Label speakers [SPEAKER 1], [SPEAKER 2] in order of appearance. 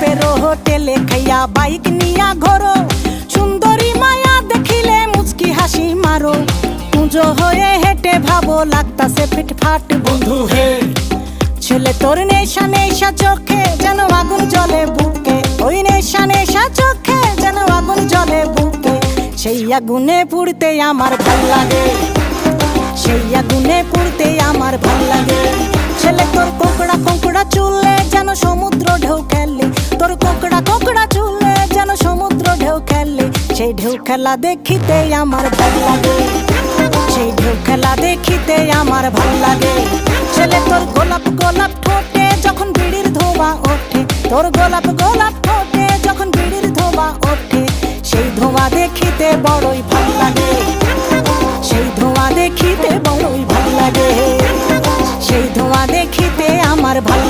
[SPEAKER 1] বাপের হোটেলে খাইয়া বাইক নিয়া ঘোরো, সুন্দরী মায়া দেখিলে মুচকি হাসি মারো, পুজো হয়ে হেঁটে ভাবো লাগতাছে ফিটফাট বন্ধু হে। ছেলে তোর নেশা নেশা চোখে যেন আগুন জ্বলে বুকে, ওই নেশা নেশা চোখে যেন আগুন জ্বলে বুকে, সেই আগুনে পুড়তে আমার ভাল লাগে, সেই আগুনে পুড়তে আমার ভাল লাগে। ছেলে তোর কোকড়া কোকড়া চুলে যেন সমুদ্র ঢেউ খেলে, তোর কোকড়া কোকড়া চুলে যেন সমুদ্র ঢেউ খেলে, সেই ঢেউ খেলা দেখিতে আমার ভাল লাগে, সেই ঢেউ খেলা দেখিতে আমার ভাল লাগে। ছেলে তোর গোলাপ গোলাপ ঠোঁটে যখন বিড়ির ধোঁয়া ওঠে, তোর গোলাপ গোলাপ ঠোঁটে যখন বিড়ির ধোঁয়া ওঠে, সেই ধোঁয়া দেখিতে বড়ই ভাল লাগে, সেই ধোঁয়া দেখিতে বড়ই ভাল লাগে, সেই ধোঁয়া দেখিতে আমার ভাল